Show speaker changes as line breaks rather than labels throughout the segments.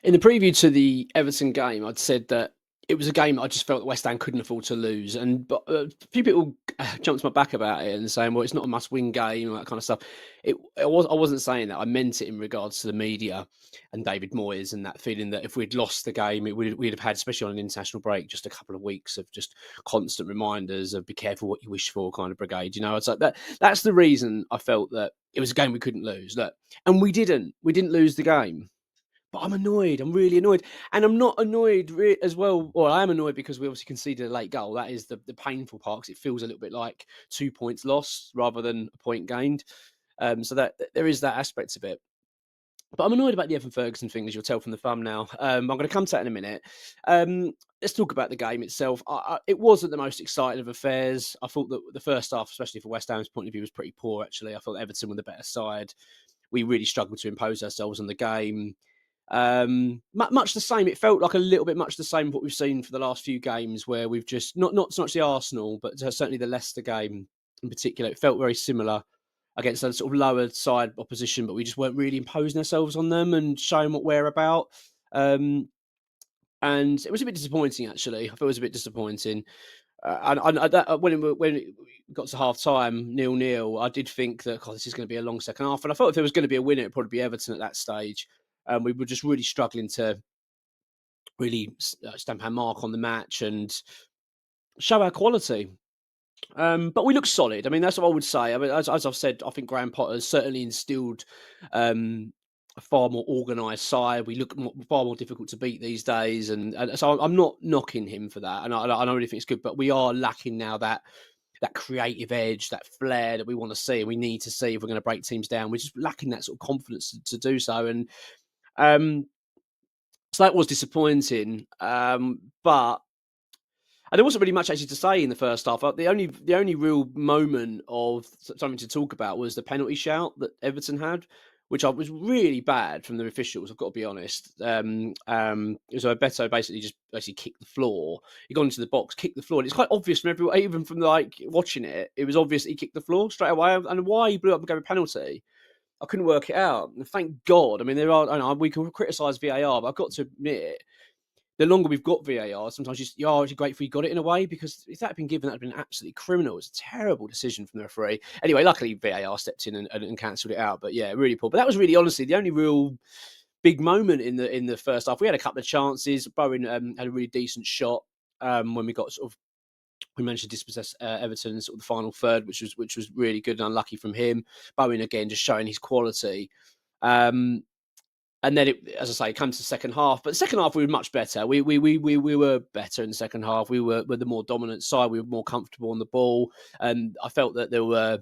In the preview to the Everton game, I'd said that it was a game that I just felt that West Ham couldn't afford to lose, but a few people jumped my back about it and saying, "Well, it's not a must-win game," and that kind of stuff. I wasn't saying that. I meant it in regards to the media and David Moyes and that feeling that if we'd lost the game, we'd have had, especially on an international break, just a couple of weeks of just constant reminders of "be careful what you wish for" kind of brigade. It's like that. That's the reason I felt that it was a game we couldn't lose. Look, and we didn't. We didn't lose the game. But I'm annoyed. I'm really annoyed, and I'm not annoyed as well. Well, I am annoyed because we obviously conceded a late goal. That is the painful part because it feels a little bit like 2 points lost rather than a point gained. So that there is that aspect of it. But I'm annoyed about the Evan Ferguson thing, as you'll tell from the thumbnail. I'm going to come to that in a minute. Let's talk about the game itself. It wasn't the most exciting of affairs. I thought that the first half, especially from West Ham's point of view, was pretty poor. Actually, I thought Everton were the better side. We really struggled to impose ourselves on the game. Much the same. It felt like a little bit much the same what we've seen for the last few games, where we've just not so much the Arsenal, but certainly the Leicester game in particular. It felt very similar against a sort of lower side opposition, but we just weren't really imposing ourselves on them and showing what we're about. And it was a bit disappointing, actually. I thought it was a bit disappointing. When it got to half time, 0-0, I did think that this is going to be a long second half. And I thought if there was going to be a winner, it'd probably be Everton at that stage. We were just really struggling to really stamp our mark on the match and show our quality. But we look solid. I mean, that's what I would say. I mean, as I've said, I think Graham Potter has certainly instilled a far more organised side. We look far more difficult to beat these days, and so I'm not knocking him for that. And I really think it's good, but we are lacking now that creative edge, that flair that we want to see, and we need to see if we're going to break teams down. We're just lacking that sort of confidence to do so, and so that was disappointing. But and there wasn't really much actually to say in the first half. The only real moment of something to talk about was the penalty shout that Everton had, which was really bad from the officials. I've got to be honest. So Beto basically kicked the floor. He got into the box, kicked the floor, and it's quite obvious from everyone, even from like watching it. It was obvious he kicked the floor straight away, and why he blew up and gave a penalty. I couldn't work it out. And thank God. I mean, we can criticise VAR, but I've got to admit, the longer we've got VAR, sometimes you're grateful you got it in a way, because if that had been given, that would have been absolutely criminal. It's a terrible decision from the referee. Anyway, luckily VAR stepped in and cancelled it out. But yeah, really poor. But that was really, honestly, the only real big moment in the first half. We had a couple of chances. Bowen had a really decent shot when we managed to dispossess Everton in sort of the final third, which was really good and unlucky from him. Bowen again just showing his quality. And then, as I say, it comes to the second half. But the second half, we were much better. We were better in the second half. We were the more dominant side. We were more comfortable on the ball. And I felt that there were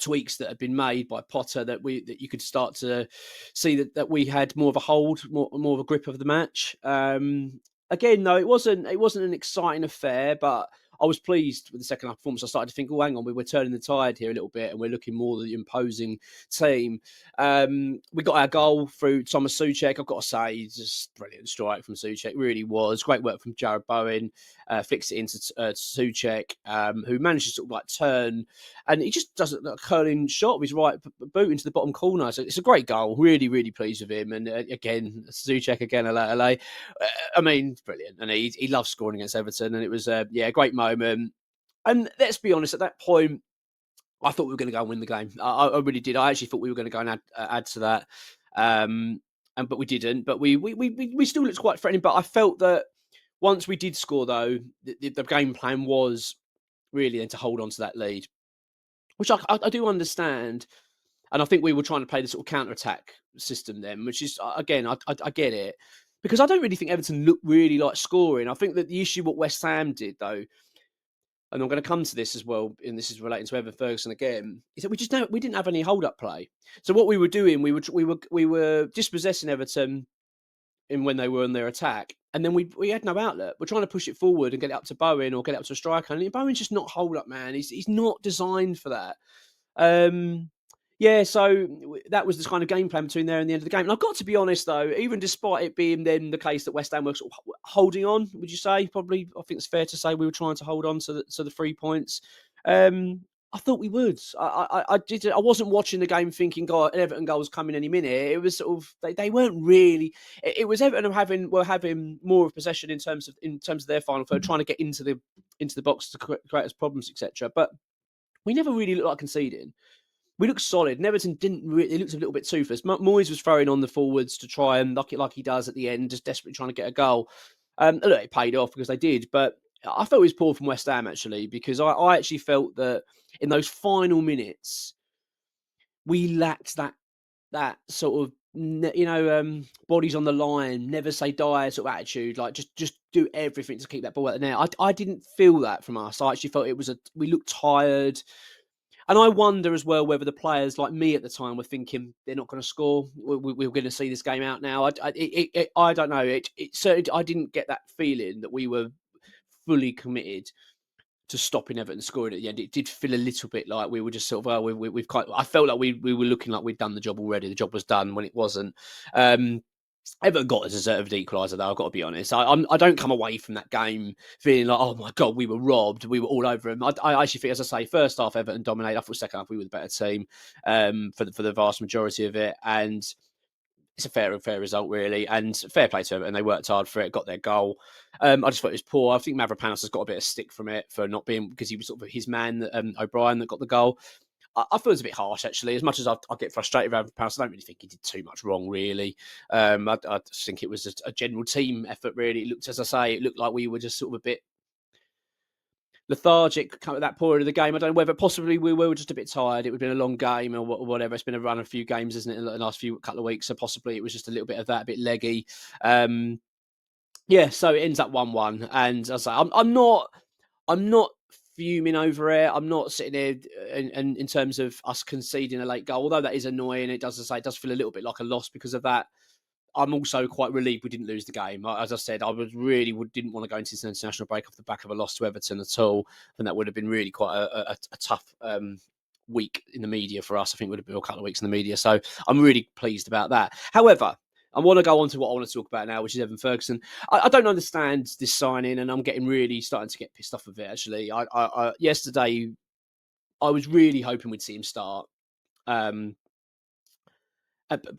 tweaks that had been made by Potter that you could start to see that we had more of a hold, more of a grip of the match. Again, though, it wasn't an exciting affair, but I was pleased with the second half performance. I started to think, oh, hang on, we're turning the tide here a little bit, and we're looking more the imposing team. We got our goal through Thomas Souček. I've got to say, just brilliant strike from Souček. Really was. Great work from Jared Bowen. Flicks it into Souček, who managed to sort of like turn, and he just does a curling shot with his right boot into the bottom corner. So it's a great goal. Really, really pleased with him. And again, Souček again, LA. I mean, brilliant. And he loves scoring against Everton. And it was, a great moment. And let's be honest, at that point, I thought we were going to go and win the game. I really did. I actually thought we were going to go and add to that. But we didn't. But we still looked quite threatening. But I felt that once we did score, though, the game plan was really then to hold on to that lead, which I do understand. And I think we were trying to play the sort of counter-attack system then, which is, again, I get it. Because I don't really think Everton looked really like scoring. I think that the issue what West Ham did, though, and I'm going to come to this as well, and this is relating to Evan Ferguson again, is that we didn't have any hold-up play. So what we were doing, we were dispossessing Everton when they were on their attack, and then we had no outlet. We're trying to push it forward and get it up to Bowen or get it up to a striker, and Bowen's just not hold-up, man. He's not designed for that. So that was this kind of game plan between there and the end of the game. And I've got to be honest, though, even despite it being then the case that West Ham were sort of holding on, would you say? Probably, I think it's fair to say we were trying to hold on to the 3 points. I thought we would. I did. I wasn't watching the game thinking, "God, an Everton goal's coming any minute." It was sort of they weren't really. It was Everton were having more of possession in terms of their final third, trying to get into the box to create us problems, etc. But we never really looked like conceding. We looked solid. And Everton didn't. It looked a little bit toothless. Moyes was throwing on the forwards to try and knock it like he does at the end, just desperately trying to get a goal. Look, it paid off because they did, but I felt it was poor from West Ham actually because I actually felt that in those final minutes we lacked that sort of bodies on the line, never say die sort of attitude. Like just do everything to keep that ball out the net. I didn't feel that from us. I actually felt we looked tired. And I wonder as well whether the players like me at the time were thinking they're not going to score. We're going to see this game out now. I don't know. It certainly I didn't get that feeling that we were fully committed to stopping Everton scoring at the end. It did feel a little bit like we were just sort of, well, we've kind of, I felt like we were looking like we'd done the job already. The job was done when it wasn't. Everton got a deserved equaliser, though. I've got to be honest. I don't come away from that game feeling like, oh my god, we were robbed. We were all over them. I actually think, as I say, first half Everton dominated. I thought second half we were the better team for the vast majority of it, and it's a fair result really, and fair play to Everton. They worked hard for it, got their goal. I just thought it was poor. I think Mavropanos has got a bit of stick from it for not being because he was sort of his man, O'Brien, that got the goal. I feel it's a bit harsh, actually. As much as I get frustrated with Pounce, I don't really think he did too much wrong, really. I just think it was a general team effort, really. It looked, as I say, it looked like we were just sort of a bit lethargic at that point of the game. I don't know whether possibly we were just a bit tired. It would have been a long game or whatever. It's been a run of a few games, isn't it, in the last couple of weeks? So possibly it was just a little bit of that, a bit leggy. Yeah, so it ends up 1-1. And as I say, I'm not fuming over it. I'm not sitting there and in terms of us conceding a late goal, although that is annoying. It does, as I say, it does feel a little bit like a loss because of that. I'm also quite relieved we didn't lose the game. As I said, I didn't want to go into this international break off the back of a loss to Everton at all, and that would have been really quite a tough week in the media for us. I think it would have been a couple of weeks in the media. So I'm really pleased about that. However, I want to go on to what I want to talk about now, which is Evan Ferguson. I don't understand this signing, and I'm getting really starting to get pissed off of it. Actually, yesterday I was really hoping we'd see him start, but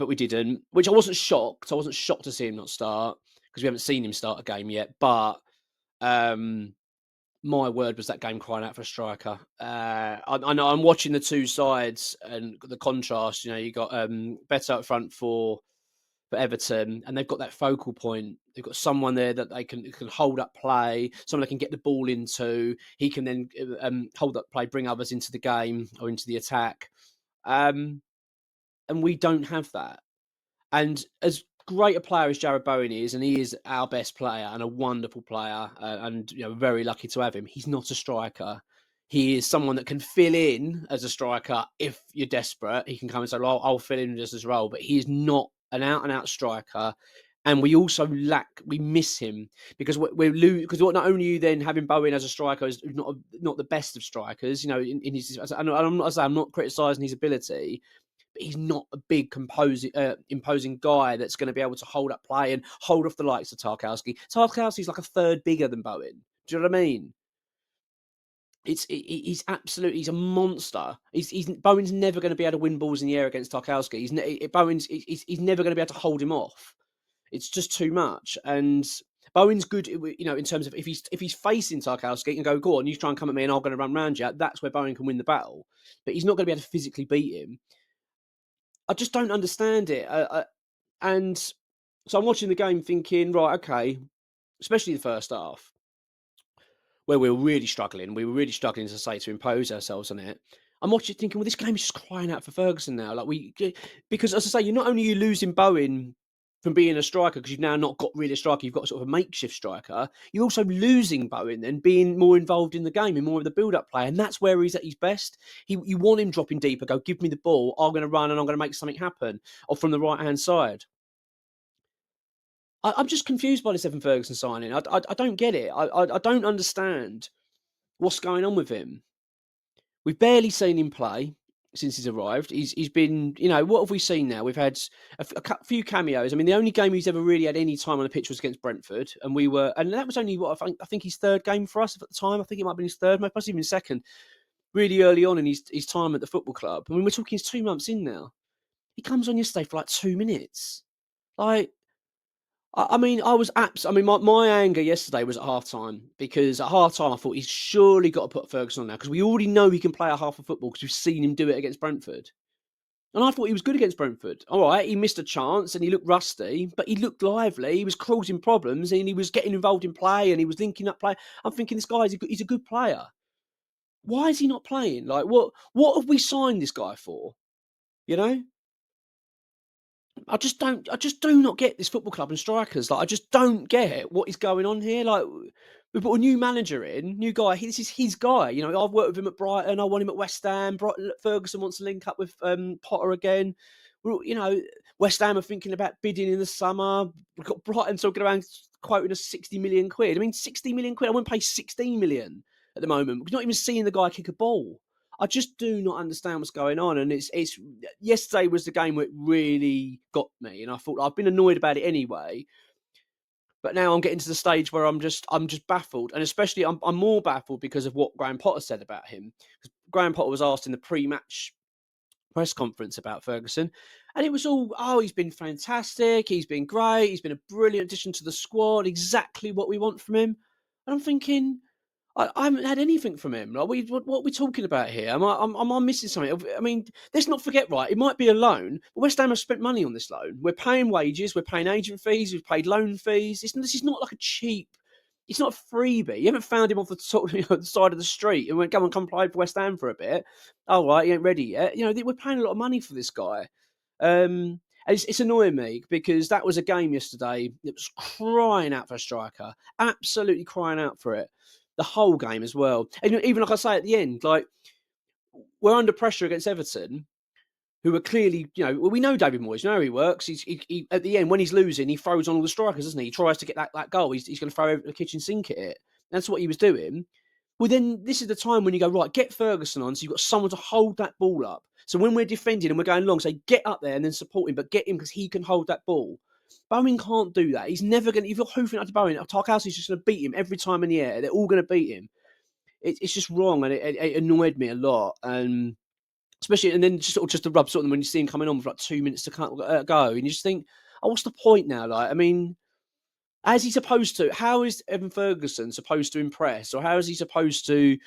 we didn't. Which I wasn't shocked. I wasn't shocked to see him not start because we haven't seen him start a game yet. But my word, was that game crying out for a striker. I know I'm watching the two sides and the contrast. You know, you got better up front for Everton, and they've got that focal point. They've got someone there that they can hold up play, someone they can get the ball into. He can then hold up play, bring others into the game or into the attack. And we don't have that. And as great a player as Jared Bowen is, and he is our best player and a wonderful player, and very lucky to have him. He's not a striker. He is someone that can fill in as a striker if you're desperate. He can come and say, "Well, I'll fill in just as role," but he is not an out-and-out striker. And we also we miss him because because not only you then having Bowen as a striker is not the best of strikers, in his. I'm not criticising his ability, but he's not a big imposing guy that's going to be able to hold up play and hold off the likes of Tarkowski. Tarkowski's like a third bigger than Bowen. Do you know what I mean? He's a monster. Bowen's never going to be able to win balls in the air against Tarkowski. He's never going to be able to hold him off. It's just too much. And Bowen's good, in terms of if he's facing Tarkowski and go on, you try and come at me and I'm going to run around you. That's where Bowen can win the battle. But he's not going to be able to physically beat him. I just don't understand it. And so I'm watching the game thinking, right, okay, especially the first half, where we were really struggling. We were really struggling, as I say, to impose ourselves on it. I'm watching thinking, well, this game is just crying out for Ferguson now. Because as I say, you're not only you losing Bowen from being a striker because you've now not got really a striker, you've got sort of a makeshift striker. You're also losing Bowen and being more involved in the game and more of the build-up play, and that's where he's at his best. You want him dropping deeper, go give me the ball. I'm going to run and I'm going to make something happen, or from the right-hand side. I'm just confused by this Evan Ferguson signing. I don't get it. I don't understand what's going on with him. We've barely seen him play since he's arrived. He's been, what have we seen now? We've had a few cameos. I mean, the only game he's ever really had any time on the pitch was against Brentford, and that was only I think his third game for us at the time. I think it might have been his third, possibly even second. really early on in his time at the football club. I mean, we're talking he's 2 months in now. He comes on yesterday for like 2 minutes. Like, I mean, I mean, my anger yesterday was at half time because at half time I thought he's surely got to put Ferguson on now because we already know he can play a half of football because we've seen him do it against Brentford. And I thought he was good against Brentford. All right, he missed a chance and he looked rusty, but he looked lively. He was causing problems and he was getting involved in play and he was linking up play. I'm thinking this guy he's a good player. Why is he not playing? Like, what have we signed this guy for? You know? I just do not get this football club and strikers. Like, I just don't get what is going on here. Like, we've got a new manager in, new guy. This is his guy. You know, I've worked with him at Brighton. I want him at West Ham. Ferguson wants to link up with Potter again. You know, West Ham are thinking about bidding in the summer. We've got Brighton talking around quoting us 60 million quid. I mean, 60 million quid. I wouldn't pay 16 million at the moment. We're not even seeing the guy kick a ball. I just do not understand what's going on, and it's yesterday was the game where it really got me, and I thought I've been annoyed about it anyway, but now I'm getting to the stage where I'm just baffled, and especially I'm more baffled because of what Graham Potter said about him. Graham Potter was asked in the pre-match press conference about Ferguson, and it was all, oh, he's been fantastic, he's been great, he's been a brilliant addition to the squad, exactly what we want from him, and I'm thinking, I haven't had anything from him. Like, what are we talking about here? Am I missing something? I mean, let's not forget, right? It might be a loan, but West Ham have spent money on this loan. We're paying wages, we're paying agent fees, we've paid loan fees. This is not like a cheap. It's not a freebie. You haven't found him off the sort of, the side of the street and went, come play for West Ham for a bit. Oh, right, he ain't ready yet. You know, we're paying a lot of money for this guy. And it's annoying me because that was a game yesterday that was crying out for a striker, absolutely crying out for it. The whole game as well. And even like I say at the end, like, we're under pressure against Everton, who are clearly, well, we know David Moyes, you know how he works. He at the end, when he's losing, he throws on all the strikers, doesn't he? He tries to get that goal. He's going to throw the kitchen sink at it. That's what he was doing. Well, then this is the time when you go, right, get Ferguson on, so you've got someone to hold that ball up. So when we're defending and we're going long, say, get up there and then support him, but get him because he can hold that ball. Bowen can't do that. He's never going to, if you're hoofing up to Bowen, Tarkowski's just going to beat him every time in the air. They're all going to beat him. It's just wrong, and it annoyed me a lot. And especially, and then just to rub sort of when you see him coming on with like 2 minutes to go, and you just think, oh, what's the point now? Like, I mean, as he supposed to? How is Evan Ferguson supposed to impress, or how is he supposed to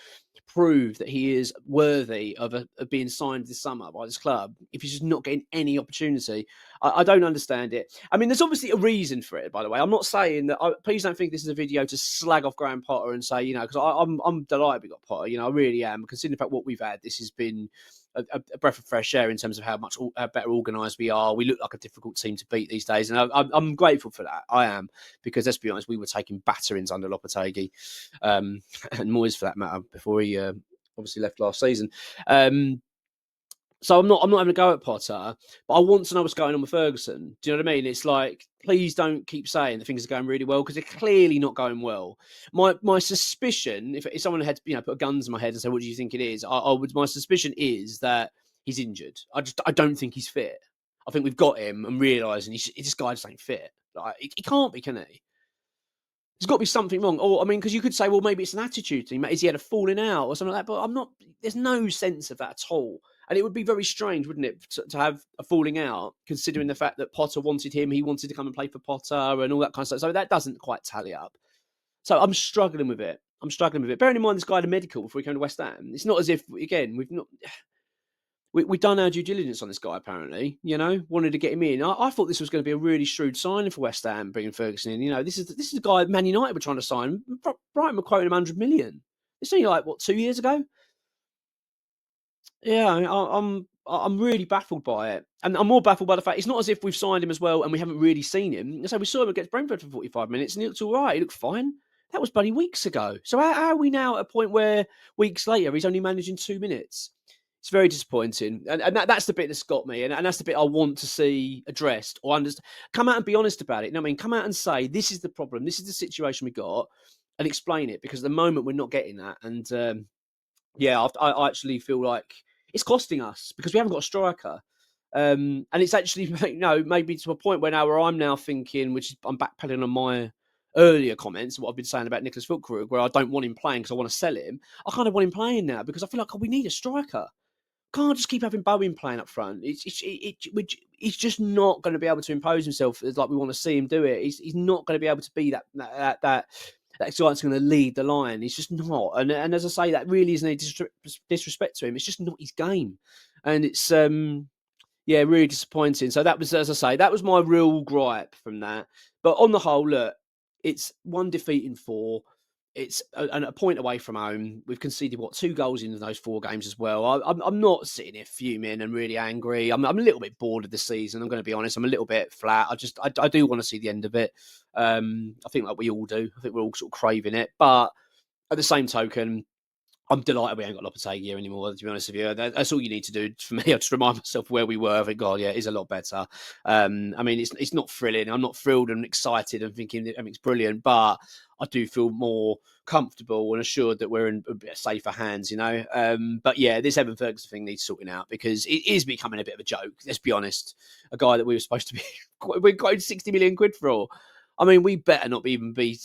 prove that he is worthy of being signed this summer by this club if he's just not getting any opportunity? I don't understand it. I mean, there's obviously a reason for it, by the way. I'm not saying that. Please don't think this is a video to slag off Graham Potter and say, because I'm delighted we got Potter. I really am. Considering the fact what we've had, this has been a breath of fresh air in terms of how better organised we are. We look like a difficult team to beat these days, and I'm grateful for that. I am, because let's be honest, we were taking batterings under Lopetegui, and Moyes for that matter, before he obviously left last season. So I'm not having a go at Potter, but I want to know what's going on with Ferguson. Do you know what I mean? It's like, please don't keep saying that things are going really well, because they're clearly not going well. My suspicion, if someone had put guns in my head and said, "What do you think it is?" My suspicion is that he's injured. I don't think he's fit. I think we've got him and realising this guy just ain't fit. Like, he can't be, can he? There's got to be something wrong. Or, I mean, because you could say, well, maybe it's an attitude thing. Is he had a falling out or something like that? But I'm not, there's no sense of that at all. And it would be very strange, wouldn't it, to have a falling out, considering the fact that Potter wanted him, he wanted to come and play for Potter and all that kind of stuff. So that doesn't quite tally up. So I'm struggling with it. Bearing in mind this guy had a medical before he came to West Ham. It's not as if, again, we've done our due diligence on this guy, apparently, wanted to get him in. I thought this was going to be a really shrewd signing for West Ham, bringing Ferguson in. This is the guy Man United were trying to sign. Brighton were quoting him 100 million. It's only like, 2 years ago? Yeah, I'm really baffled by it. And I'm more baffled by the fact it's not as if we've signed him as well and we haven't really seen him. So we saw him against Brentford for 45 minutes and he looked all right. He looked fine. That was bloody weeks ago. So how are we now at a point where weeks later he's only managing 2 minutes? It's very disappointing. And that's the bit that's got me. And that's the bit I want to see addressed or understand. Come out and be honest about it. Come out and say, this is the problem. This is the situation we got, and explain it, because at the moment we're not getting that. And I actually feel like it's costing us because we haven't got a striker. And it's actually, maybe to a point where I'm now thinking, which is I'm backpedaling on my earlier comments, what I've been saying about Nicholas Füllkrug, where I don't want him playing because I want to sell him, I kind of want him playing now because I feel like, we need a striker. Can't just keep having Bowen playing up front. He's just not going to be able to impose himself as like we want to see him do it. He's not going to be able to be that guy that's going to lead the line. He's just not. And as I say, that really isn't any disrespect to him. It's just not his game, and it's really disappointing. So that was, as I say, that was my real gripe from that. But on the whole, look, it's 1 defeat in 4. It's a point away from home. We've conceded 2 goals in those 4 games as well. I'm not sitting here fuming and really angry. I'm a little bit bored of the season. I'm going to be honest. I'm a little bit flat. I do want to see the end of it. I think like we all do. I think we're all sort of craving it. But at the same token, I'm delighted we ain't got Lopetegui here anymore, to be honest with you. That's all you need to do for me. I just remind myself where we were. I think, God, yeah, it is a lot better. I mean, it's not thrilling. I'm not thrilled and excited and thinking everything's brilliant, but I do feel more comfortable and assured that we're in a bit safer hands, you know. But yeah, this Evan Ferguson thing needs sorting out because it is becoming a bit of a joke. Let's be honest. A guy that we were supposed to be, we got 60 million quid for. I mean, we better not even be.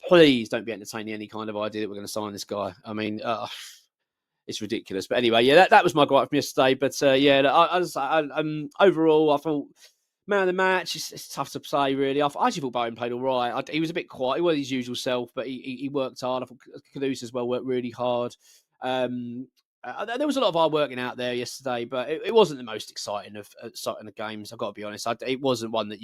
Please don't be entertaining any kind of idea that we're going to sign this guy. I mean, it's ridiculous. But anyway, yeah, that was my gripe from yesterday. But overall, I thought man of the match. It's tough to say, really. I actually thought Bowen played all right. He was a bit quiet. He was his usual self, but he worked hard. I thought Caduce as well worked really hard. There was a lot of hard working out there yesterday, but it wasn't the most exciting of games. I've got to be honest. It wasn't one that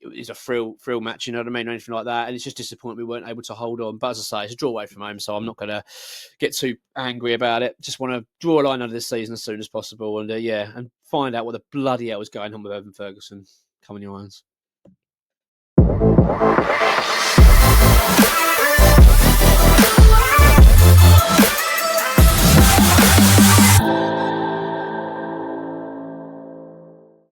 it's a thrill match, you know what I mean, or anything like that. And it's just disappointing we weren't able to hold on. But as I say, it's a draw away from home, so I'm not going to get too angry about it. Just want to draw a line under this season as soon as possible, and and find out what the bloody hell was going on with Evan Ferguson. Come on, your irons.